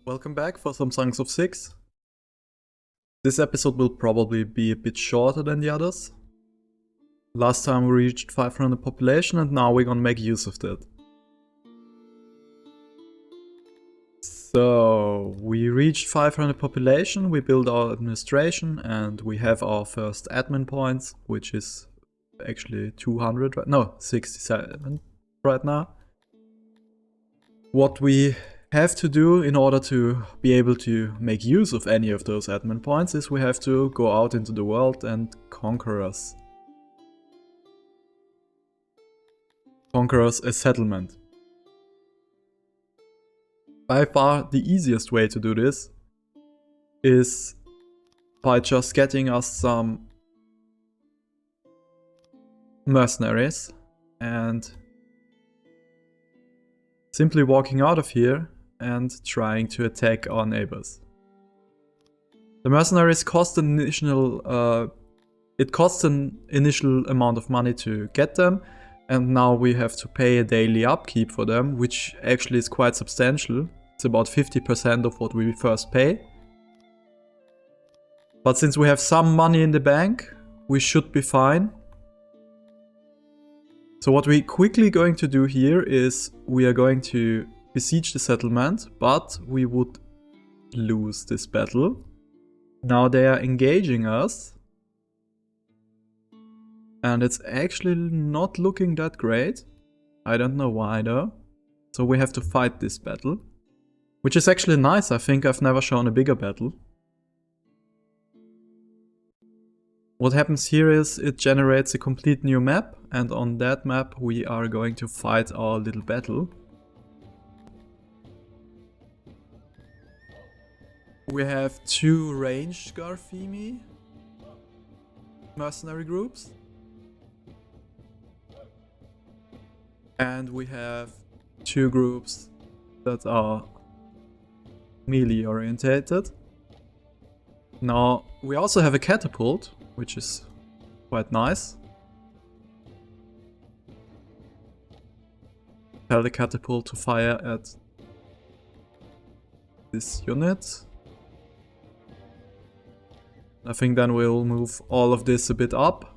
Welcome back for some Songs of Syx. This episode will probably be a bit shorter than the others. Last time we reached 500 population and now we're gonna make use of that. So, we reached 500 population, we built our administration and we have our first admin points, which is actually 200, no, 67 right now. What we have to do in order to be able to make use of any of those admin points is we have to go out into the world and conquer us a settlement. By far the easiest way to do this is by just getting us some mercenaries and simply walking out of here and trying to attack our neighbors. The mercenaries cost an initial amount of money to get them, and now we have to pay a daily upkeep for them, which actually is quite substantial. It's about 50% of what we first pay. But since we have some money in the bank, we should be fine. So what we're quickly going to do here is we are going to besiege the settlement, but we would lose this battle. Now they are engaging us. And it's actually not looking that great. I don't know why though. So we have to fight this battle. Which is actually nice, I think I've never shown a bigger battle. What happens here is it generates a complete new map, and on that map we are going to fight our little battle. We have two ranged Garthimi mercenary groups. And we have two groups that are melee orientated. Now, we also have a catapult, which is quite nice. Tell the catapult to fire at this unit. I think then we'll move all of this a bit up.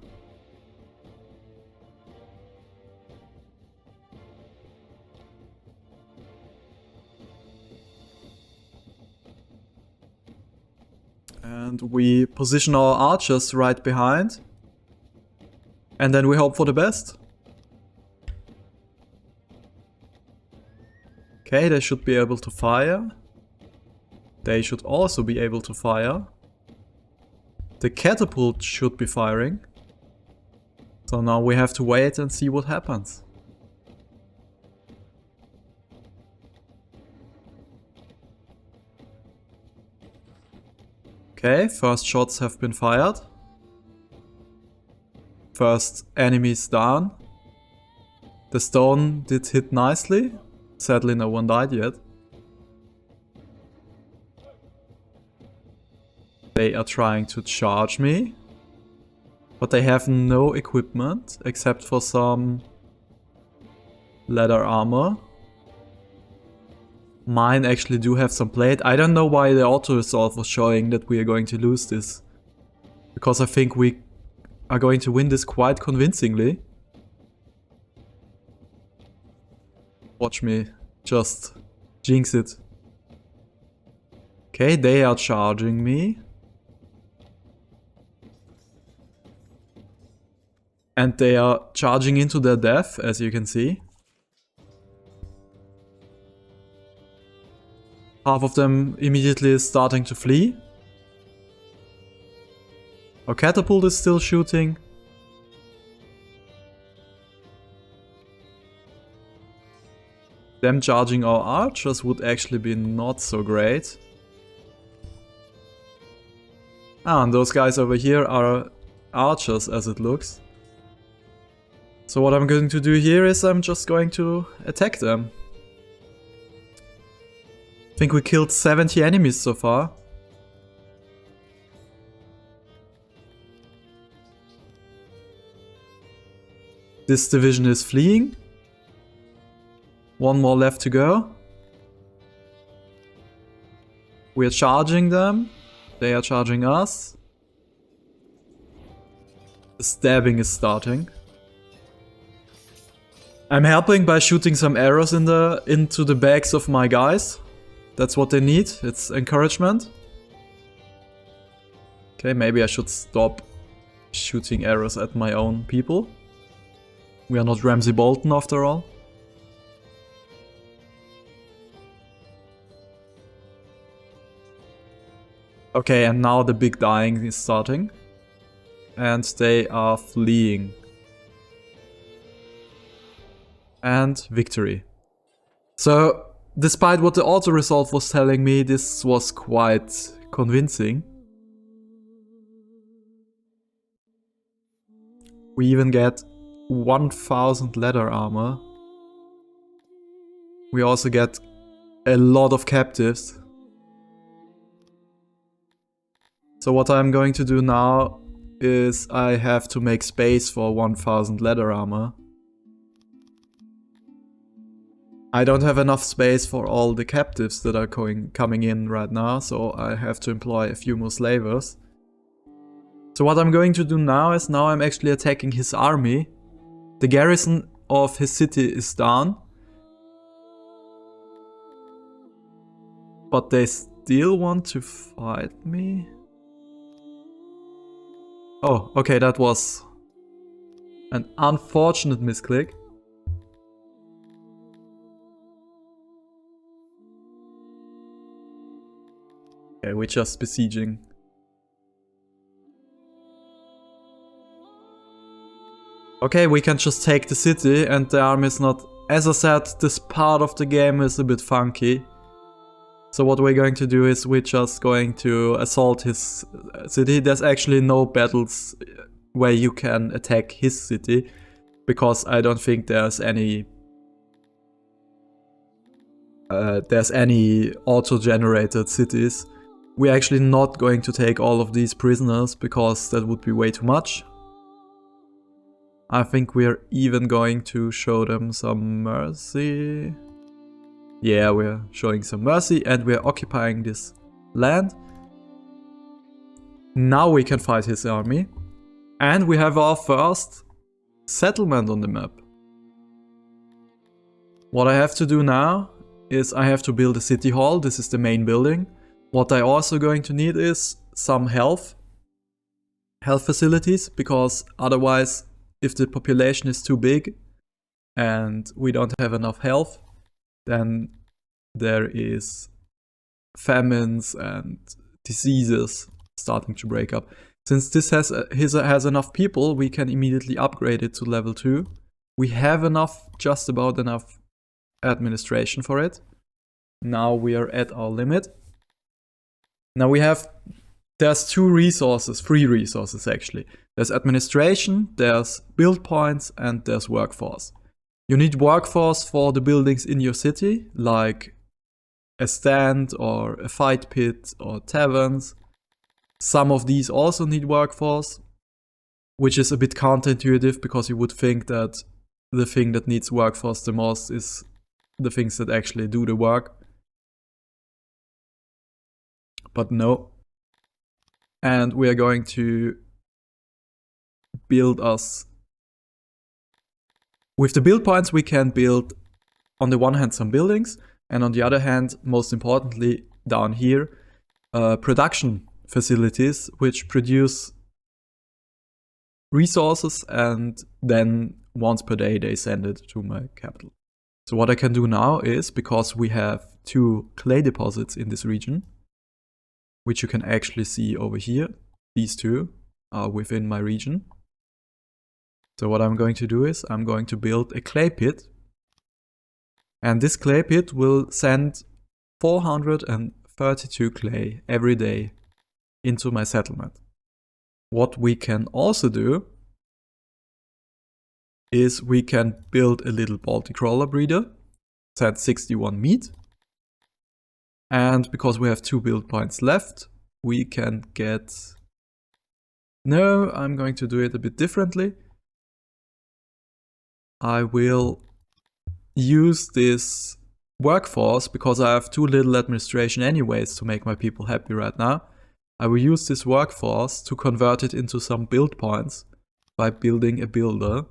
And we position our archers right behind. And then we hope for the best. Okay, they should be able to fire. They should also be able to fire. The catapult should be firing. So now we have to wait and see what happens. Okay, first shots have been fired. First enemies down. The stone did hit nicely. Sadly no one died yet. They are trying to charge me. But they have no equipment except for some leather armor. Mine actually do have some plate. I don't know why the auto-resolve was showing that we are going to lose this. Because I think we are going to win this quite convincingly. Watch me just jinx it. Okay, they are charging me. And they are charging into their death, as you can see. Half of them immediately is starting to flee. Our catapult is still shooting. Them charging our archers would actually be not so great. Ah, and those guys over here are archers as it looks. So what I'm going to do here is I'm just going to attack them. I think we killed 70 enemies so far. This division is fleeing. One more left to go. We are charging them. They are charging us. The stabbing is starting. I'm helping by shooting some arrows into the backs of my guys. That's what they need. It's encouragement. Okay, maybe I should stop shooting arrows at my own people. We are not Ramsay Bolton after all. Okay, and now the big dying is starting. And they are fleeing. And victory. So, despite what the auto result was telling me, this was quite convincing. We even get 1000 leather armor. We also get a lot of captives. So what I'm going to do now is I have to make space for 1000 leather armor. I don't have enough space for all the captives that are coming in right now, so I have to employ a few more slavers. So what I'm going to do now is now I'm actually attacking his army. The garrison of his city is down. But they still want to fight me? Oh, okay, that was an unfortunate misclick. Okay, we're just besieging. Okay, we can just take the city and the army is not... As I said, this part of the game is a bit funky. So what we're going to do is we're just going to assault his city. There's actually no battles where you can attack his city, because I don't think there's any auto-generated cities. We're actually not going to take all of these prisoners, because that would be way too much. I think we're even going to show them some mercy. Yeah, we're showing some mercy and we're occupying this land. Now we can fight his army. And we have our first settlement on the map. What I have to do now is I have to build a city hall. This is the main building. What I also going to need is some health facilities, because otherwise, if the population is too big and we don't have enough health, then there is famines and diseases starting to break up. Since this has enough people, we can immediately upgrade it to level 2. We have enough, just about enough administration for it. Now we are at our limit. Now there's 3 resources actually. There's administration, there's build points, and there's workforce. You need workforce for the buildings in your city, like a stand or a fight pit or taverns. Some of these also need workforce, which is a bit counterintuitive, because you would think that the thing that needs workforce the most is the things that actually do the work. But no. And we are going to build us... With the build points we can build, on the one hand, some buildings, and on the other hand, most importantly, down here, production facilities which produce resources, and then once per day they send it to my capital. So what I can do now is, because we have 2 clay deposits in this region, which you can actually see over here, these 2 are within my region. So what I'm going to do is I'm going to build a clay pit, and this clay pit will send 432 clay every day into my settlement. What we can also do is we can build a little Baltic crawler breeder, send 61 meat, and because we have 2 build points left, we can get... No, I'm going to do it a bit differently. I will use this workforce, because I have too little administration anyways to make my people happy right now, I will use this workforce to convert it into some build points by building a builder.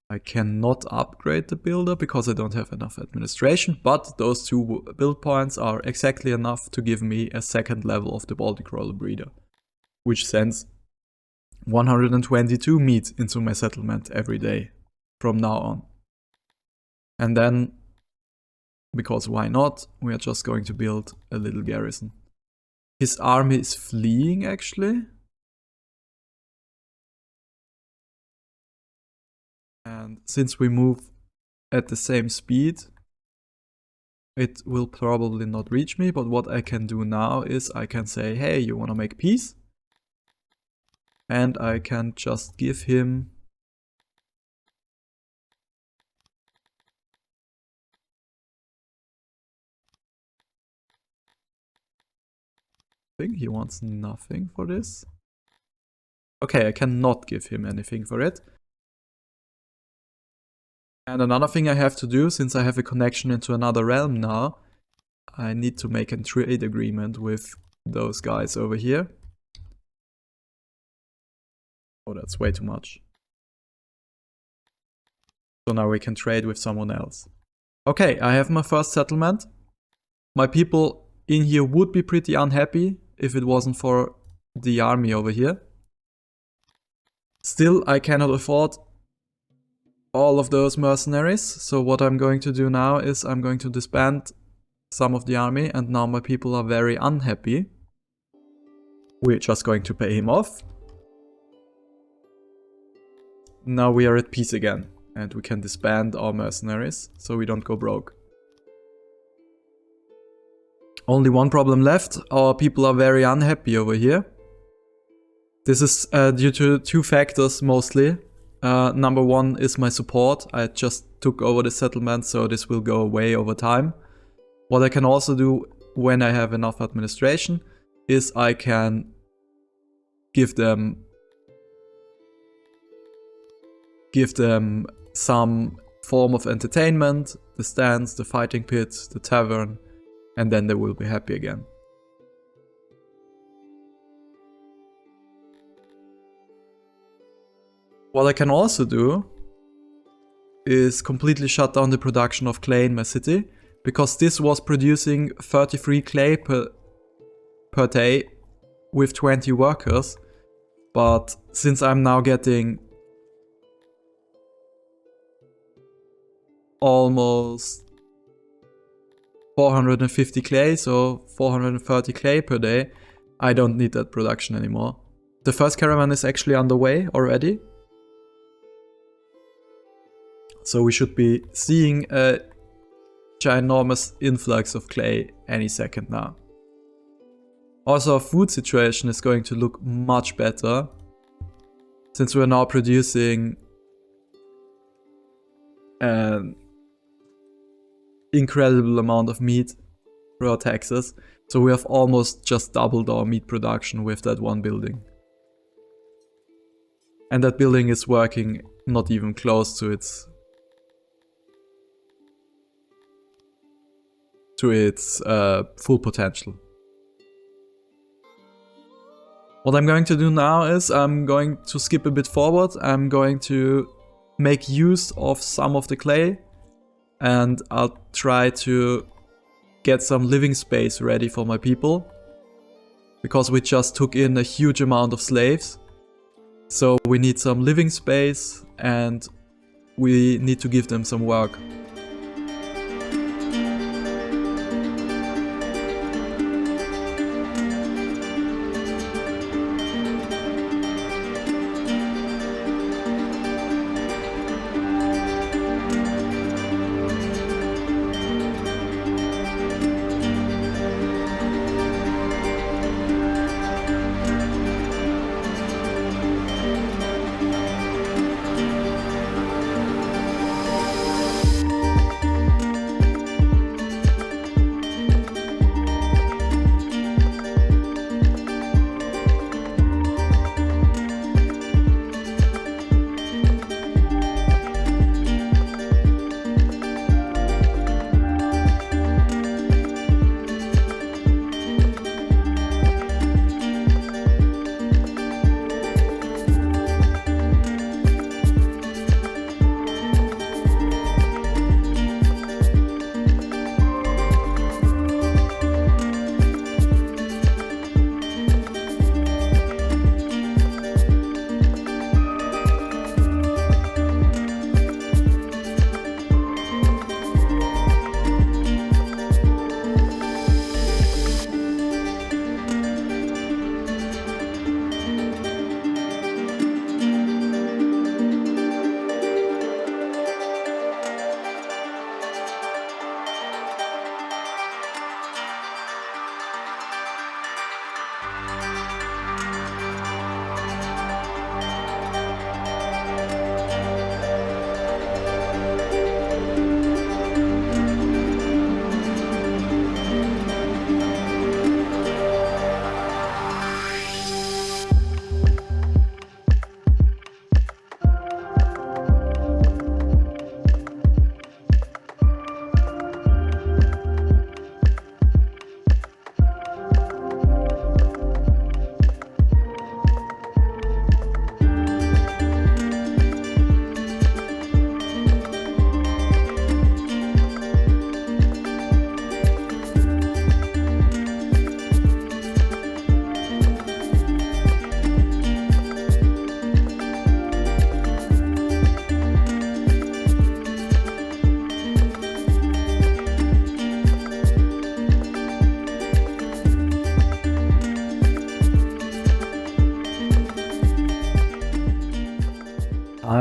I cannot upgrade the builder because I don't have enough administration, but those 2 build points are exactly enough to give me a 2nd level of the Baltic Roller Breeder, which sends 122 meat into my settlement every day from now on. And then, because why not, we are just going to build a little garrison. His army is fleeing actually. And since we move at the same speed, it will probably not reach me, but what I can do now is I can say, hey, you wanna make peace? And I can just give him he wants nothing for this. Okay, I cannot give him anything for it. And another thing I have to do, since I have a connection into another realm now, I need to make a trade agreement with those guys over here. Oh, that's way too much. So now we can trade with someone else. Okay, I have my first settlement. My people in here would be pretty unhappy if it wasn't for the army over here. Still, I cannot afford all of those mercenaries, so what I'm going to do now is I'm going to disband some of the army, and now my people are very unhappy. We're just going to pay him off. Now we are at peace again, and we can disband our mercenaries, so we don't go broke. Only one problem left, our people are very unhappy over here. This is due to 2 factors mostly. Number 1 is my support. I just took over the settlement, so this will go away over time. What I can also do when I have enough administration is I can give them some form of entertainment, the stands, the fighting pit, the tavern, and then they will be happy again. What I can also do is completely shut down the production of clay in my city, because this was producing 33 clay per day with 20 workers, but since I'm now getting almost 450 clay, so 430 clay per day, I don't need that production anymore. The first caravan is actually underway already. So we should be seeing a ginormous influx of clay any second now. Also, our food situation is going to look much better, since we're now producing an incredible amount of meat through our taxes. So we have almost just doubled our meat production with that one building. And that building is working not even close to its full potential. What I'm going to do now is I'm going to skip a bit forward. I'm going to make use of some of the clay, and I'll try to get some living space ready for my people, because we just took in a huge amount of slaves. So we need some living space and we need to give them some work.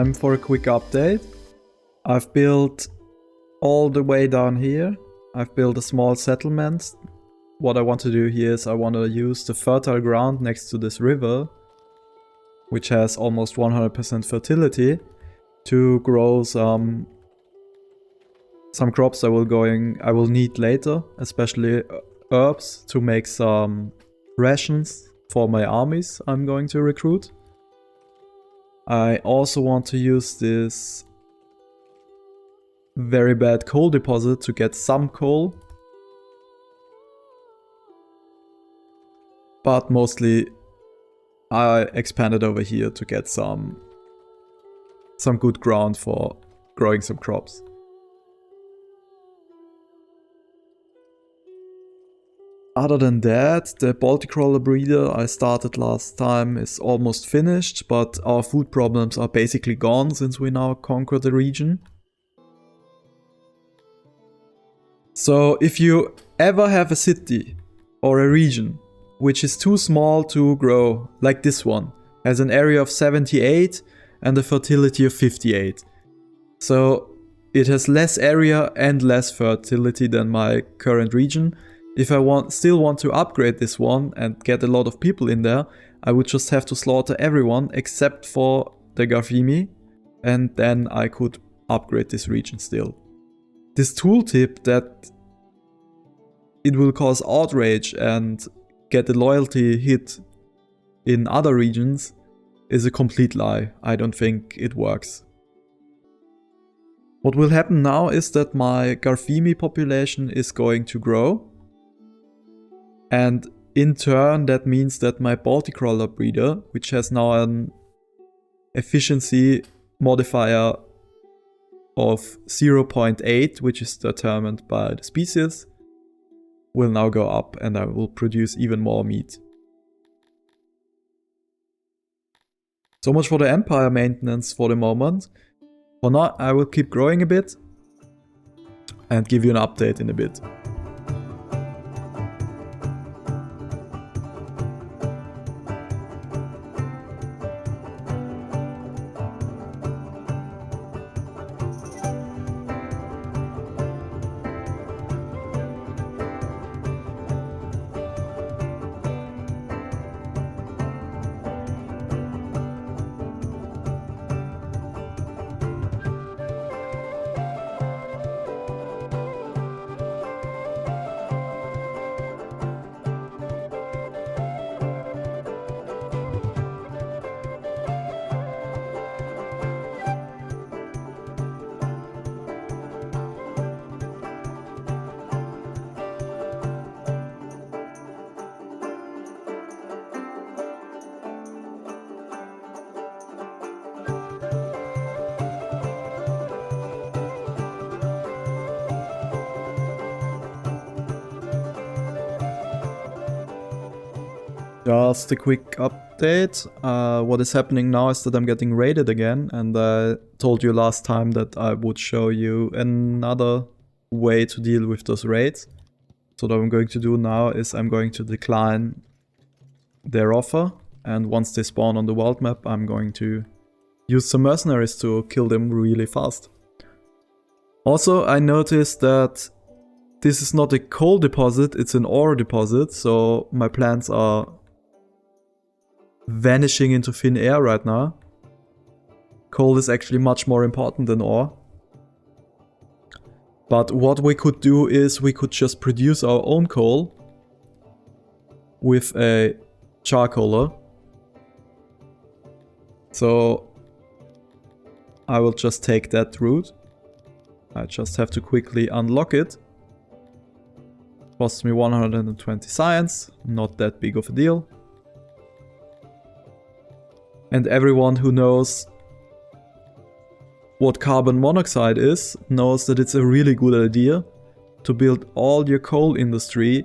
time for a quick update. I've built all the way down here. I've built a small settlement. What I want to do here is I want to use the fertile ground next to this river, which has almost 100% fertility, to grow some crops I will need later, especially herbs to make some rations for my armies I'm going to recruit. I also want to use this very bad coal deposit to get some coal, but mostly I expanded over here to get some good ground for growing some crops. Other than that, the Baltic crawler breeder I started last time is almost finished, but our food problems are basically gone since we now conquered the region. So if you ever have a city or a region which is too small to grow, like this one, has an area of 78 and a fertility of 58. So it has less area and less fertility than my current region. If I still want to upgrade this one and get a lot of people in there, I would just have to slaughter everyone except for the Garthimi, and then I could upgrade this region still. This tooltip that it will cause outrage and get a loyalty hit in other regions is a complete lie. I don't think it works. What will happen now is that my Garthimi population is going to grow. And in turn, that means that my Baltic crawler breeder, which has now an efficiency modifier of 0.8, which is determined by the species, will now go up, and I will produce even more meat. So much for the empire maintenance for the moment. For now, I will keep growing a bit and give you an update in a bit. Just a quick update. What is happening now is that I'm getting raided again, and I told you last time that I would show you another way to deal with those raids. So what I'm going to do now is I'm going to decline their offer, and once they spawn on the world map, I'm going to use some mercenaries to kill them really fast. Also, I noticed that this is not a coal deposit, it's an ore deposit, so my plants are vanishing into thin air right now. Coal is actually much more important than ore. But what we could do is we could just produce our own coal with a charcoaler. So I will just take that route. I just have to quickly unlock it. Costs me 120 science, not that big of a deal. And everyone who knows what carbon monoxide is knows that it's a really good idea to build all your coal industry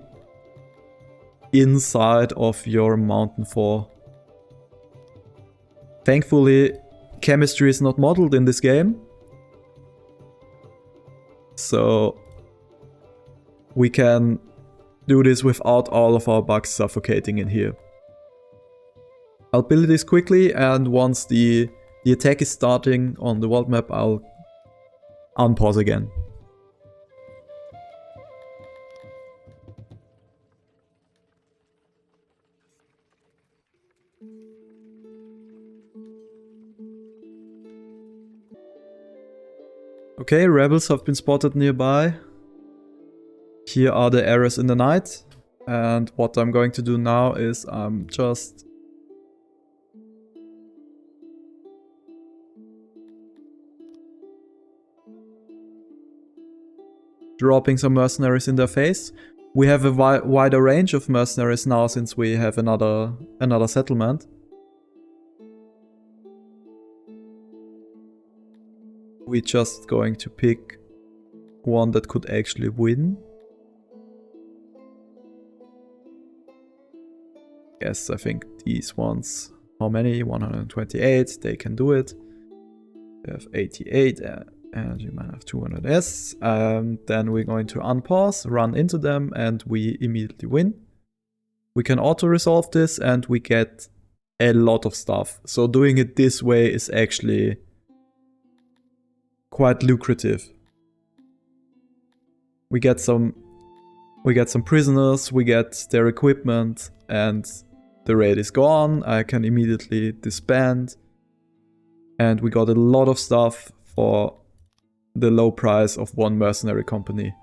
inside of your mountain fort. Thankfully, chemistry is not modeled in this game, so we can do this without all of our bugs suffocating in here. I'll build this quickly, and once the the attack is starting on the world map, I'll unpause again. Okay, rebels have been spotted nearby. Here are the arrows in the night. And what I'm going to do now is I'm just dropping some mercenaries in their face. We have a wider range of mercenaries now since we have another settlement. We're just going to pick one that could actually win. Yes, I think these ones. How many? 128. They can do it. We have 88 and you might have 200. Yes. Then we're going to unpause, run into them, and we immediately win. We can auto-resolve this and we get a lot of stuff. So doing it this way is actually quite lucrative. We get some prisoners, we get their equipment, and the raid is gone. I can immediately disband. And we got a lot of stuff for the low price of one mercenary company.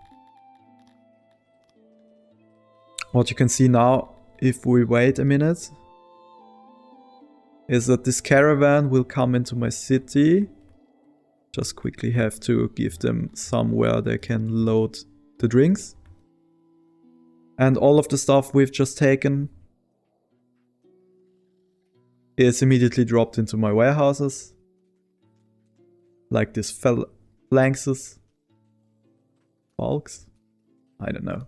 What you can see now, if we wait a minute, is that this caravan will come into my city. Just quickly have to give them somewhere they can load the drinks. And all of the stuff we've just taken is immediately dropped into my warehouses. Like this phalanxes. Bulks? I don't know.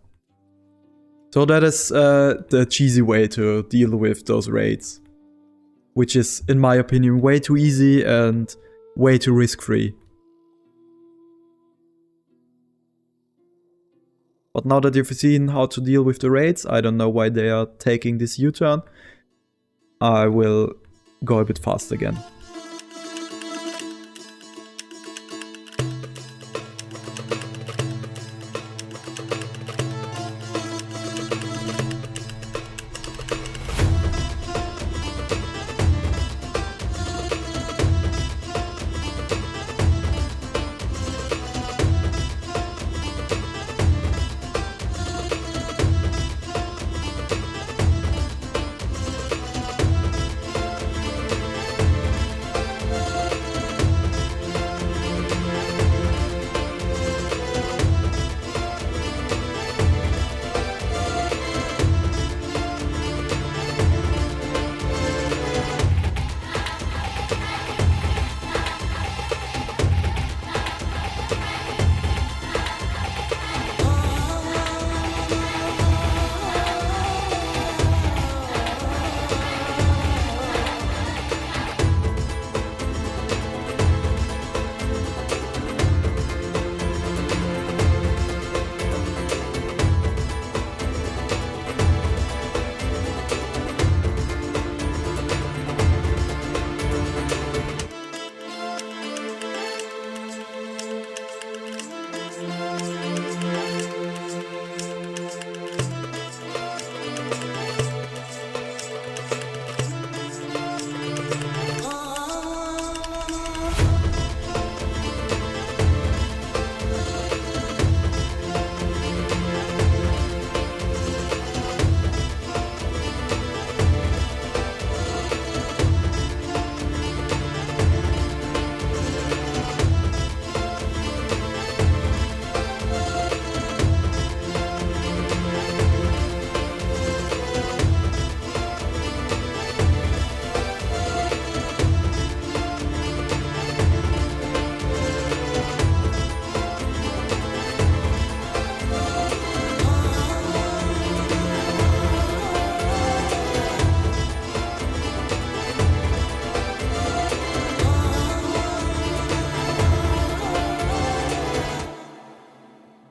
So that is the cheesy way to deal with those raids. Which is, in my opinion, way too easy and way too risk-free. But now that you've seen how to deal with the raids, I don't know why they are taking this U-turn. I will go a bit fast again.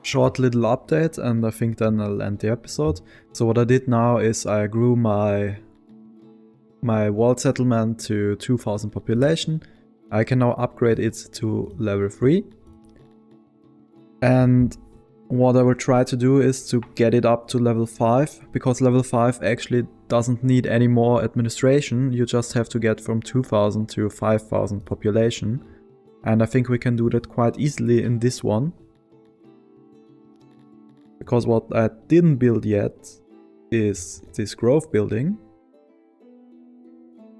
Short little update, and I think then I'll end the episode. So what I did now is I grew my world settlement to 2000 population. I can now upgrade it to level 3. And what I will try to do is to get it up to level 5, because level 5 actually doesn't need any more administration. You just have to get from 2000 to 5000 population. And I think we can do that quite easily in this one. Because what I didn't build yet is this growth building.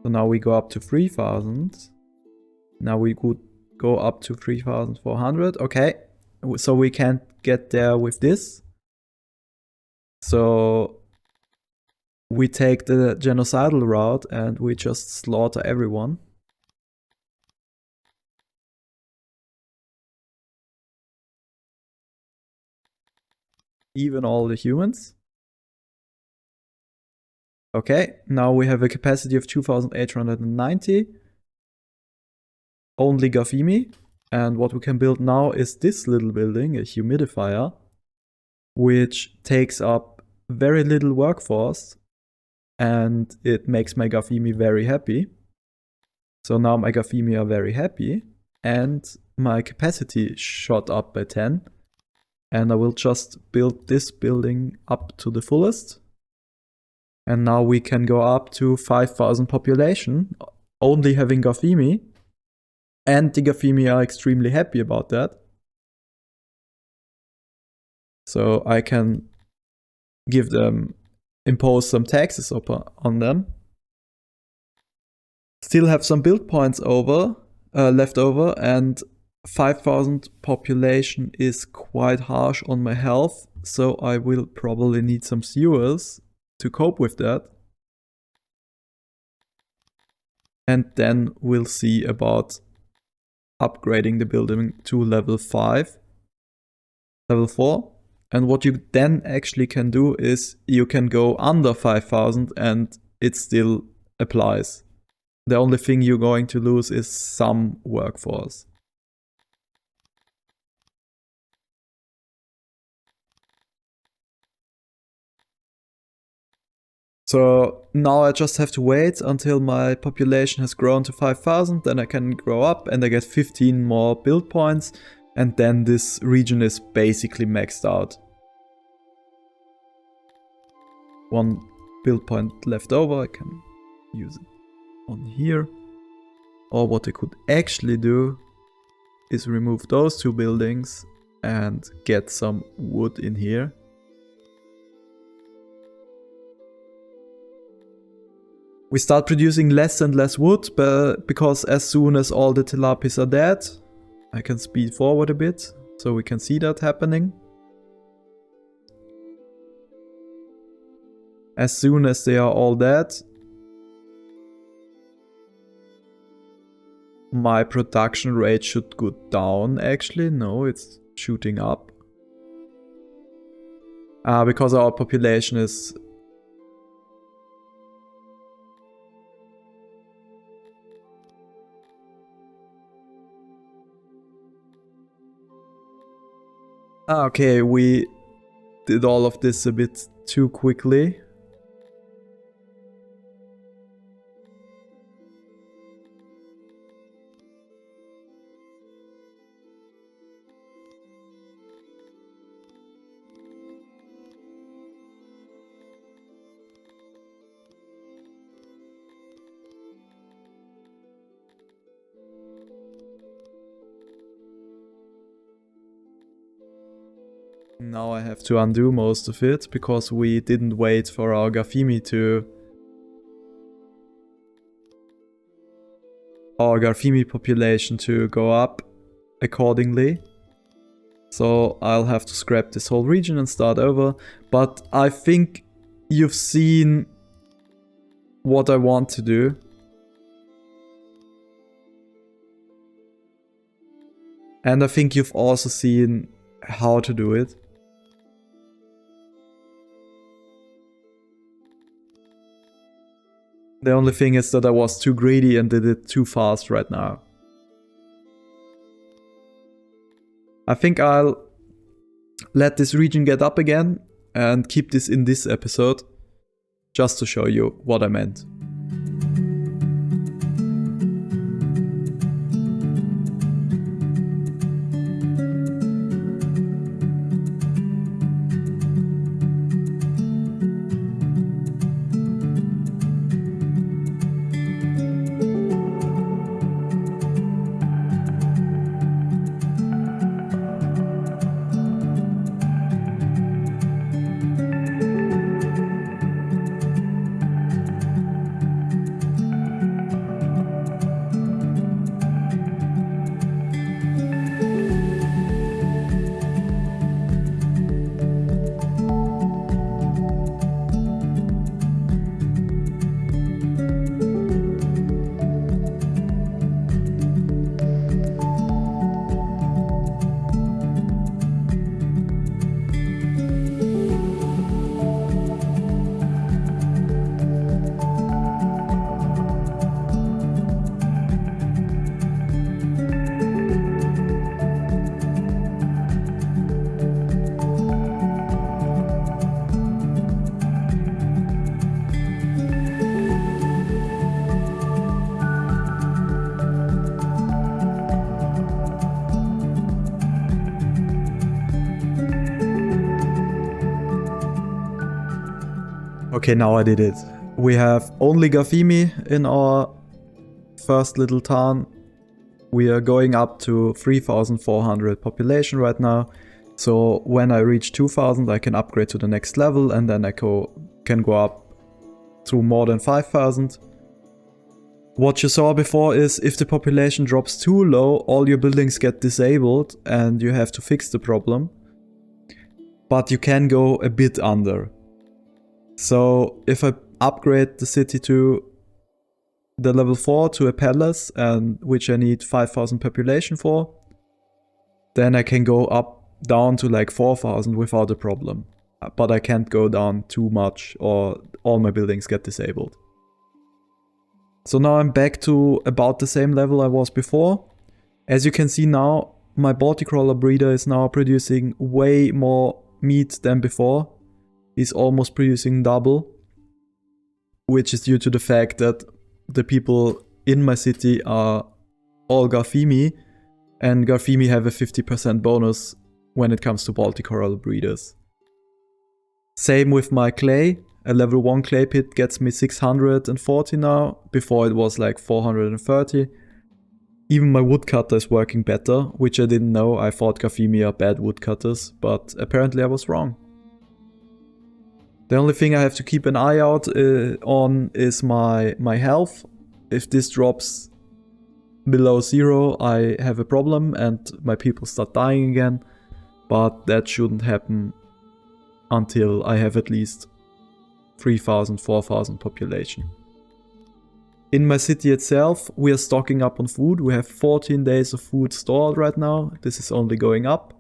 So now we go up to 3000. Now we could go up to 3400. Okay, so we can't get there with this. So we take the genocidal route and we just slaughter everyone. Even all the humans. Okay, now we have a capacity of 2890. Only Garthimi. And what we can build now is this little building, a humidifier, which takes up very little workforce. And it makes my Garthimi very happy. So now my Garthimi are very happy. And my capacity shot up by 10. And I will just build this building up to the fullest. And now we can go up to 5000 population, only having Garthimi. And the Garthimi are extremely happy about that. So I can give them, impose some taxes on them. Still have some build points left over, and 5000 population is quite harsh on my health, so I will probably need some sewers to cope with that. And then we'll see about upgrading the building to level 5, level 4. And what you then actually can do is you can go under 5000 and it still applies. The only thing you're going to lose is some workforce. So now I just have to wait until my population has grown to 5000, then I can grow up and I get 15 more build points, and then this region is basically maxed out. One build point left over, I can use it on here. Or what I could actually do is remove those two buildings and get some wood in here. We start producing less and less wood, because as soon as all the Timelapse are dead, I can speed forward a bit, so we can see that happening. As soon as they are all dead, my production rate should go down actually. No, it's shooting up. Because our population is... Okay, we did all of this a bit too quickly. Now I have to undo most of it, because we didn't wait for our Garthimi population to go up accordingly. So I'll have to scrap this whole region and start over. But I think you've seen what I want to do. And I think you've also seen how to do it. The only thing is that I was too greedy and did it too fast right now. I think I'll let this region get up again and keep this in this episode, just to show you what I meant. Okay, now I did it. We have only Garthimi in our first little town. We are going up to 3,400 population right now. So when I reach 2,000 I can upgrade to the next level, and then I can go up to more than 5,000. What you saw before is if the population drops too low, all your buildings get disabled and you have to fix the problem. But you can go a bit under. So if I upgrade the city to the level 4 to a palace, and which I need 5,000 population for, then I can go down to like 4,000 without a problem. But I can't go down too much or all my buildings get disabled. So now I'm back to about the same level I was before. As you can see now, my Baltic crawler breeder is now producing way more meat than before. He's almost producing double, which is due to the fact that the people in my city are all Garthimi, and Garthimi have a 50% bonus when it comes to Baltic coral breeders. Same with my clay. A level 1 clay pit gets me 640 now, before it was like 430. Even my woodcutter is working better, which I didn't know. I thought Garthimi are bad woodcutters, but apparently I was wrong. The only thing I have to keep an eye out on is my health. If this drops below 0, I have a problem and my people start dying again. But that shouldn't happen until I have at least 3,000, 4,000 population. In my city itself, we are stocking up on food. We have 14 days of food stored right now. This is only going up.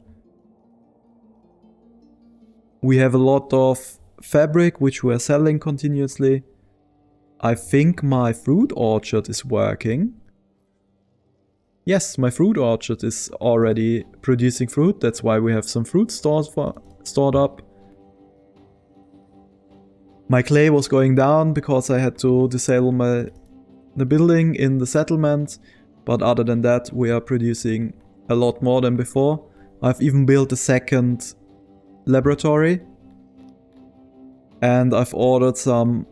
We have a lot of fabric, which we are selling continuously. I think my fruit orchard is working. Yes, my fruit orchard is already producing fruit. That's why we have some fruit stored up. My clay was going down because I had to disable the building in the settlement. But other than that, we are producing a lot more than before. I've even built a second laboratory. And I've ordered some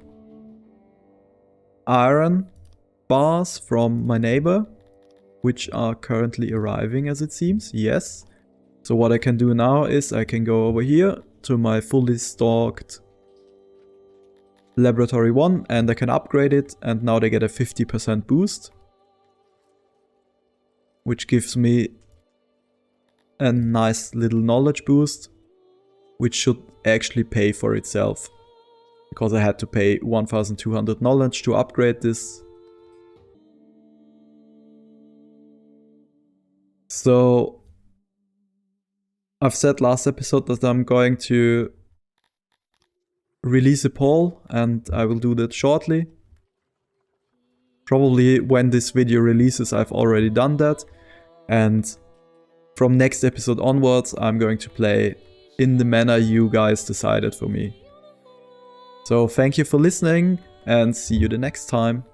iron bars from my neighbor, which are currently arriving as it seems, yes. So what I can do now is I can go over here to my fully stocked laboratory 1 and I can upgrade it, and now they get a 50% boost, which gives me a nice little knowledge boost, which should actually pay for itself. Because I had to pay 1,200 knowledge to upgrade this. So I've said last episode that I'm going to release a poll, and I will do that shortly. Probably when this video releases I've already done that, and from next episode onwards I'm going to play in the manner you guys decided for me. So thank you for listening and see you the next time.